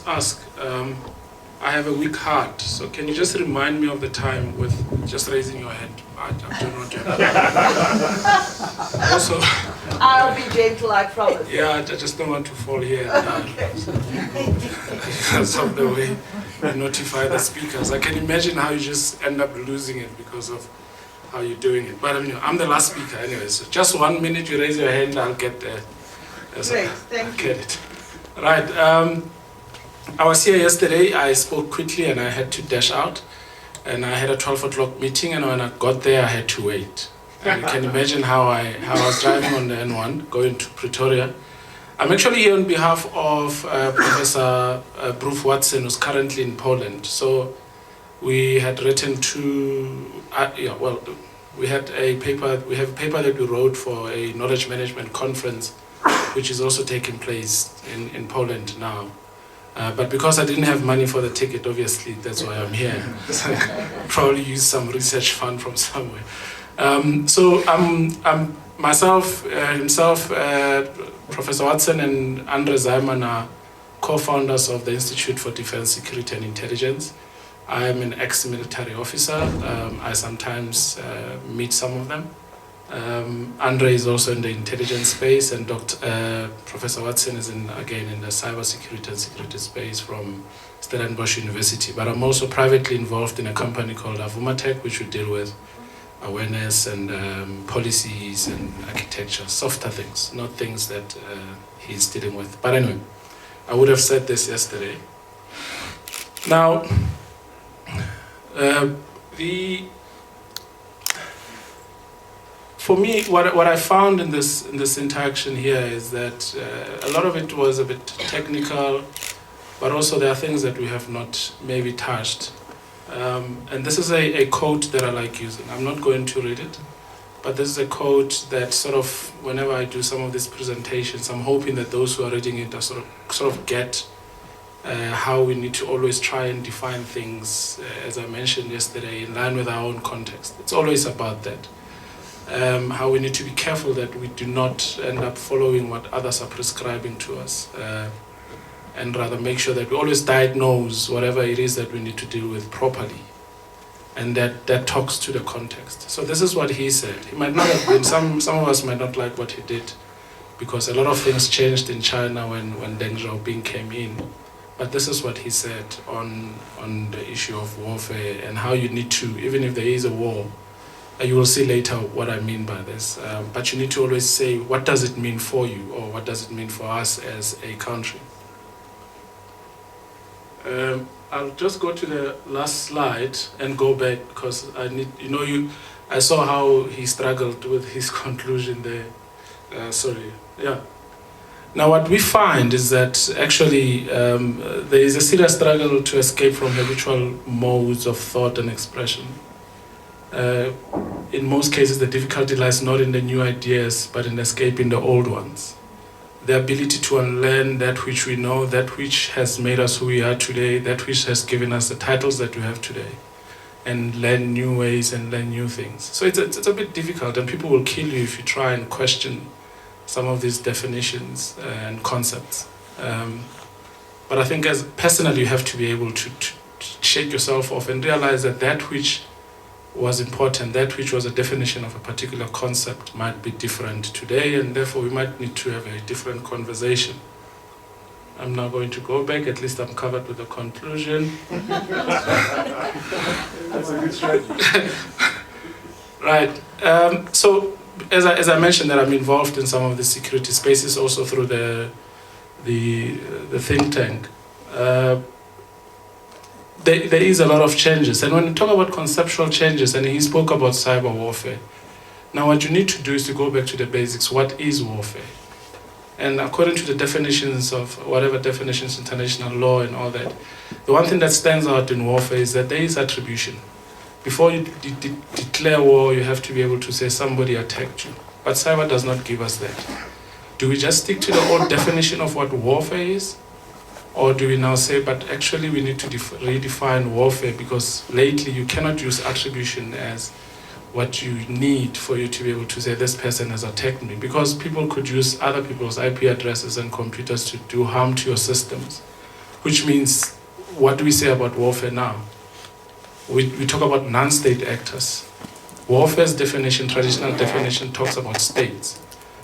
ask, I have a weak heart, so can you just remind me of the time with just raising your hand? I don't know. Also, I'll be gentle, I promise. Yeah, I just don't want to fall here and die because of the way you notify the speakers. I can imagine how you just end up losing it because of how you're doing it. But I'm the last speaker anyway, so just 1 minute you raise your hand, I'll get there. Great, thank you. Get it. Right. I was here yesterday. I spoke quickly and I had to dash out. And I had a 12 o'clock meeting, and when I got there, I had to wait. And you can imagine how I was driving on the N1, going to Pretoria. I'm actually here on behalf of Professor Bruce Watson, who's currently in Poland. So we had written we have a paper that we wrote for a knowledge management conference, which is also taking place in Poland now. But because I didn't have money for the ticket, obviously, that's why I'm here. So probably use some research fund from somewhere. So I'm myself, Professor Watson and Andre Zaiman are co-founders of the Institute for Defense, Security and Intelligence. I am an ex-military officer. I sometimes meet some of them. Andre is also in the intelligence space, and Professor Watson is again in the cybersecurity and security space from Stellenbosch University. But I'm also privately involved in a company called Avumatech, which would deal with awareness and policies and architecture, softer things, not things that he's dealing with. But anyway, I would have said this yesterday. Now, for me, what I found in this interaction here is that a lot of it was a bit technical, but also there are things that we have not maybe touched. And this is a quote that I like using. I'm not going to read it, but this is a quote that sort of, whenever I do some of these presentations, I'm hoping that those who are reading it are sort of get how we need to always try and define things, as I mentioned yesterday, in line with our own context. It's always about that. How we need to be careful that we do not end up following what others are prescribing to us, and rather make sure that we always diagnose whatever it is that we need to deal with properly, and that talks to the context. So this is what he said. He might not have been, some of us might not like what he did, because a lot of things changed in China when Deng Xiaoping came in. But this is what he said on the issue of warfare and how you need to, even if there is a war, you will see later what I mean by this. But you need to always say, what does it mean for you, or what does it mean for us as a country? I'll just go to the last slide and go back, because I saw how he struggled with his conclusion there. Now what we find is that actually there is a serious struggle to escape from habitual modes of thought and expression. In most cases, the difficulty lies not in the new ideas, but in escaping the old ones. The ability to unlearn that which we know, that which has made us who we are today, that which has given us the titles that we have today, and learn new ways and learn new things. So it's a bit difficult, and people will kill you if you try and question some of these definitions and concepts. But I think personally, you have to be able to shake yourself off and realize that which was important, that which was a definition of a particular concept might be different today, and therefore we might need to have a different conversation. I'm now going to go back, at least I'm covered with the conclusion. That's a good strategy. Right, so as I mentioned, that I'm involved in some of the security spaces also through the think tank. There is a lot of changes, and when you talk about conceptual changes, and he spoke about cyber warfare, now what you need to do is to go back to the basics. What is warfare? And according to the definitions of whatever definitions, international law and all that, the one thing that stands out in warfare is that there is attribution. Before you declare war, you have to be able to say somebody attacked you. But cyber does not give us that. Do we just stick to the old definition of what warfare is? Or do we now say, but actually we need to redefine warfare, because lately you cannot use attribution as what you need for you to be able to say this person has attacked me, because people could use other people's IP addresses and computers to do harm to your systems. which means, what do we say about warfare now? We talk about non-state actors. Warfare's definition, traditional definition, talks about states.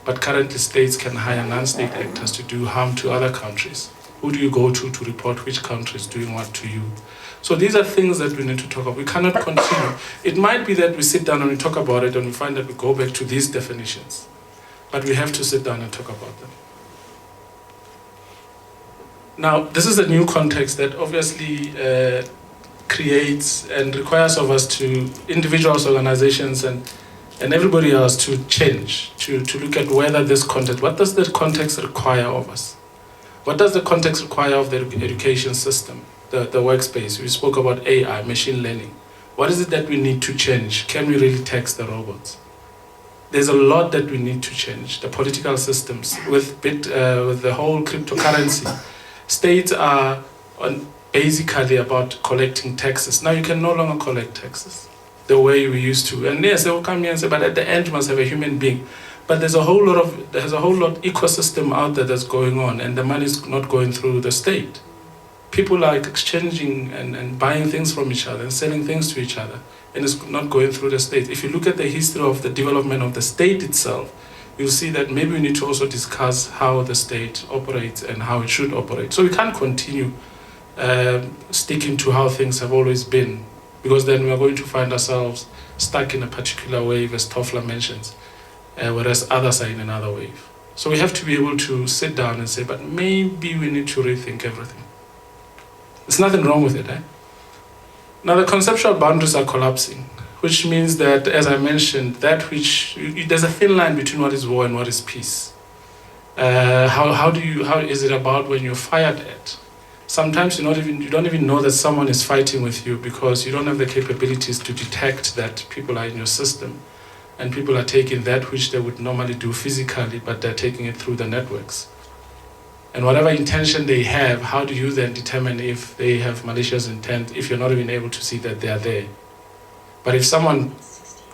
But currently states can hire non-state actors to do harm to other countries. Who do you go to report which country is doing what to you? So these are things that we need to talk about. We cannot continue. It might be that we sit down and we talk about it and we find that we go back to these definitions. But we have to sit down and talk about them. Now, this is a new context that obviously creates and requires of us to, individuals, organizations, and everybody else to change, to look at whether this context, what does the context require of us? What does the context require of the education system, the workspace? We spoke about AI, machine learning. What is it that we need to change? Can we really tax the robots? There's a lot that we need to change. The political systems, with the whole cryptocurrency. States are basically about collecting taxes. Now you can no longer collect taxes the way we used to. And yes, they will come here and say, but at the end you must have a human being. But there's a whole lot ecosystem out there that's going on, and the money is not going through the state. People are exchanging and buying things from each other and selling things to each other, and it's not going through the state. If you look at the history of the development of the state itself, you'll see that maybe we need to also discuss how the state operates and how it should operate. So we can't continue sticking to how things have always been, because then we are going to find ourselves stuck in a particular wave, as Toffler mentions, whereas others are in another wave. So we have to be able to sit down and say, but maybe we need to rethink everything. There's nothing wrong with it. Now the conceptual boundaries are collapsing, which means that, as I mentioned, there's a thin line between what is war and what is peace. How is it about when you're fired at? Sometimes you don't even know that someone is fighting with you because you don't have the capabilities to detect that people are in your system, and people are taking that which they would normally do physically, but they're taking it through the networks. And whatever intention they have, how do you then determine if they have malicious intent if you're not even able to see that they are there? But if someone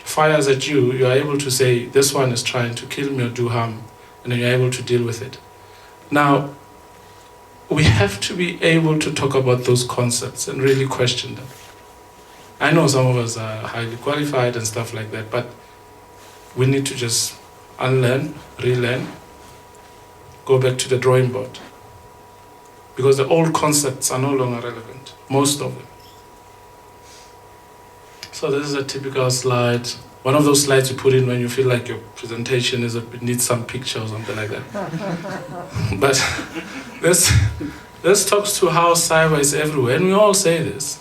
fires at you, you are able to say, this one is trying to kill me or do harm, and then you're able to deal with it. Now, we have to be able to talk about those concepts and really question them. I know some of us are highly qualified and stuff like that, but we need to just unlearn, relearn, go back to the drawing board. Because the old concepts are no longer relevant, most of them. So this is a typical slide. One of those slides you put in when you feel like your presentation needs some picture or something like that. But this talks to how cyber is everywhere, and we all say this.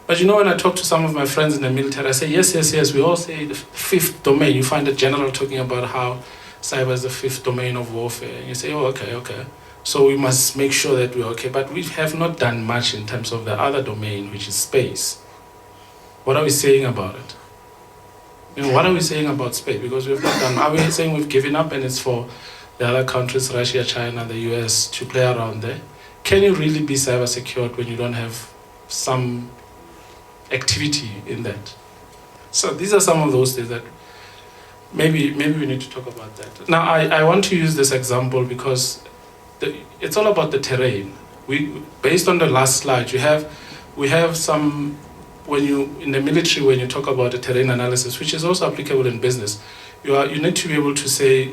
But you know, when I talk to some of my friends in the military, I say, yes, we all say the fifth domain. You find a general talking about how cyber is the fifth domain of warfare. And you say, oh, okay. So we must make sure that we're okay. But we have not done much in terms of the other domain, which is space. What are we saying about it? What are we saying about space? Because we've not done, are we saying we've given up and it's for the other countries, Russia, China, the US, to play around there? Can you really be cyber secured when you don't have some activity in that? So these are some of those things that maybe we need to talk about that. Now I want to use this example because it's all about the terrain. Based on the last slide, we have some, in the military, when you talk about the terrain analysis, which is also applicable in business, you need to be able to say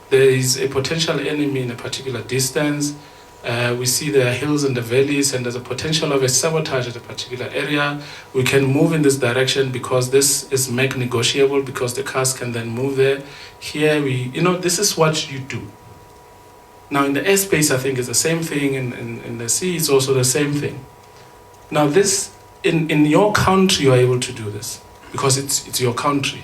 there is a potential enemy in a particular distance. We see there are hills and the valleys, and there's a potential of a sabotage at a particular area. We can move in this direction because this is make negotiable, because the cars can then move there. Here this is what you do. Now in the airspace, I think it's the same thing. In the sea, it's also the same thing. Now this, in your country, you are able to do this because it's your country.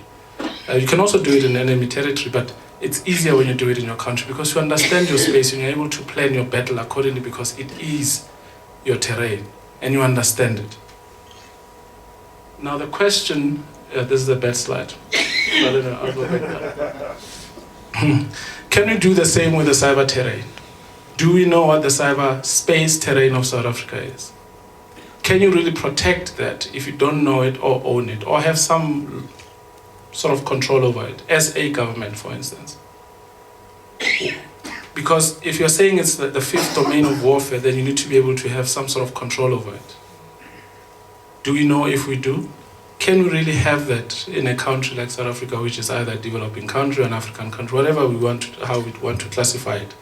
You can also do it in enemy territory, but it's easier when you do it in your country because you understand your space and you're able to plan your battle accordingly because it is your terrain and you understand it. Now the question, this is a bad slide. I'll go back now. Can we do the same with the cyber terrain? Do we know what the cyber space terrain of South Africa is? Can you really protect that if you don't know it or own it or have some sort of control over it, as a government, for instance? Because if you're saying it's the fifth domain of warfare, then you need to be able to have some sort of control over it. Do we know if we do? Can we really have that in a country like South Africa, which is either a developing country or an African country, whatever we want to, how we want to classify it?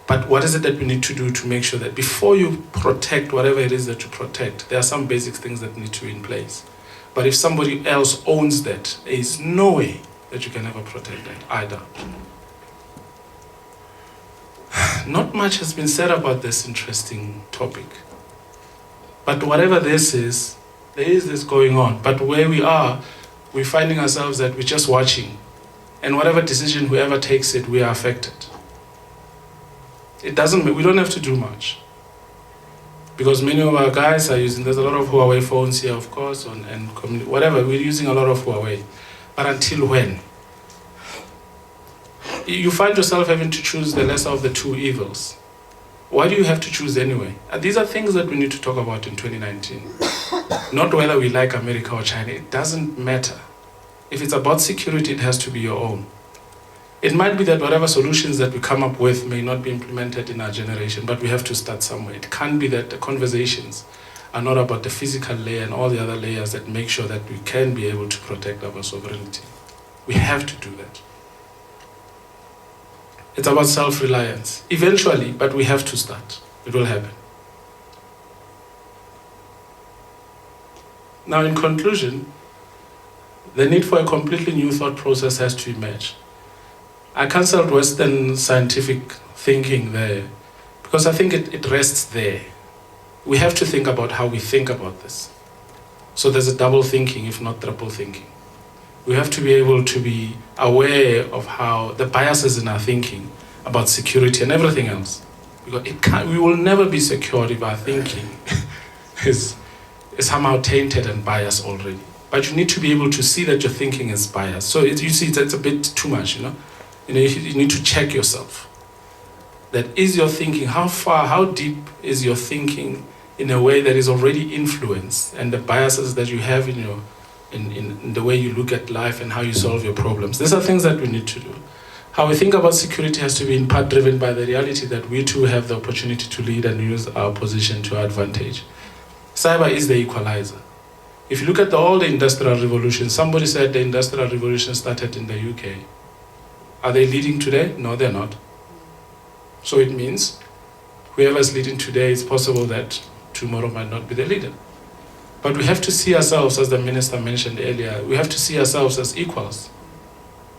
But what is it that we need to do to make sure that before you protect whatever it is that you protect, there are some basic things that need to be in place. But if somebody else owns that, there is no way that you can ever protect that either. Not much has been said about this interesting topic. But whatever this is, there is this going on. But where we are, we're finding ourselves that we're just watching. And whatever decision whoever takes it, we are affected. We don't have to do much. Because many of our guys are using, there's a lot of Huawei phones here, of course, and whatever, we're using a lot of Huawei. But until when? You find yourself having to choose the lesser of the two evils. Why do you have to choose anyway? These are things that we need to talk about in 2019. Not whether we like America or China, it doesn't matter. If it's about security, it has to be your own. It might be that whatever solutions that we come up with may not be implemented in our generation, but we have to start somewhere. It can't be that the conversations are not about the physical layer and all the other layers that make sure that we can be able to protect our sovereignty. We have to do that. It's about self-reliance. Eventually, but we have to start. It will happen. Now, in conclusion, the need for a completely new thought process has to emerge. I cancelled Western scientific thinking there because I think it rests there. We have to think about how we think about this. So there's a double thinking, if not triple thinking. We have to be able to be aware of how the biases in our thinking about security and everything else. Because we will never be secure if our thinking is somehow tainted and biased already. But you need to be able to see that your thinking is biased. So you see, it's a bit too much, you know? You need to check yourself. That is your thinking, how deep is your thinking in a way that is already influenced, and the biases that you have in the way you look at life and how you solve your problems. These are things that we need to do. How we think about security has to be in part driven by the reality that we too have the opportunity to lead and use our position to our advantage. Cyber is the equalizer. If you look at all the industrial revolution, somebody said the industrial revolution started in the UK. Are they leading today? No, they're not. So it means whoever's leading today, it's possible that tomorrow might not be the leader. But we have to see ourselves, as the minister mentioned earlier, we have to see ourselves as equals.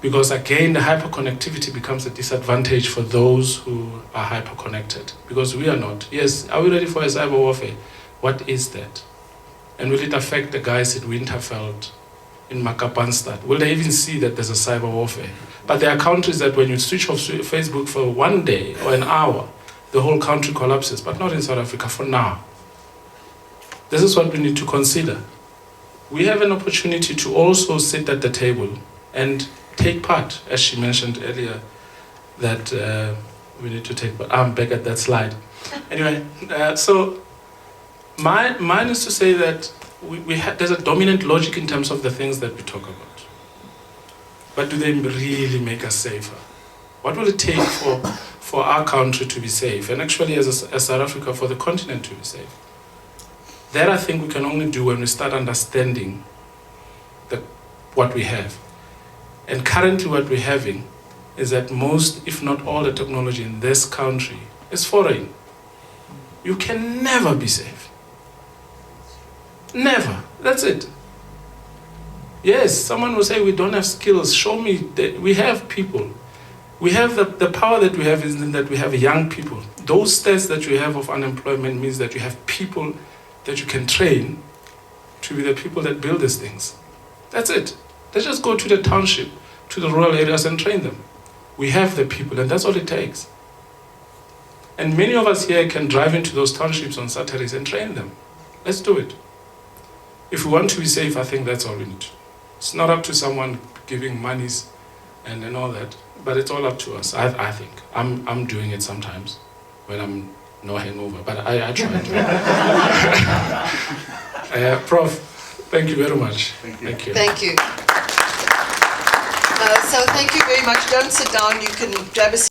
Because again, the hyperconnectivity becomes a disadvantage for those who are hyperconnected. Because we are not. Yes, are we ready for a cyber warfare? What is that? And will it affect the guys in Winterfeld, in Makapanstad? Will they even see that there's a cyber warfare? But there are countries that when you switch off Facebook for 1 day or an hour, the whole country collapses, but not in South Africa for now. This is what we need to consider. We have an opportunity to also sit at the table and take part, as she mentioned earlier, that we need to take part. I'm back at that slide. Anyway, so mine is to say that there's a dominant logic in terms of the things that we talk about. But do they really make us safer? What will it take for our country to be safe? And actually, as South Africa, for the continent to be safe? That I think we can only do when we start understanding what we have. And currently what we're having is that most, if not all, the technology in this country is foreign. You can never be safe. Never. That's it. Yes, someone will say we don't have skills. Show me that we have people. We have the power that we have is in that we have young people. Those stats that you have of unemployment means that you have people that you can train to be the people that build these things. That's it. Let's just go to the township, to the rural areas and train them. We have the people and that's all it takes. And many of us here can drive into those townships on Saturdays and train them. Let's do it. If we want to be safe, I think that's all we need. It's not up to someone giving monies and all that, but it's all up to us, I think. I'm doing it sometimes when I'm no hangover, but I try to. Prof, thank you very much. Thank you. Thank you. So thank you very much. Don't sit down. You can grab a seat.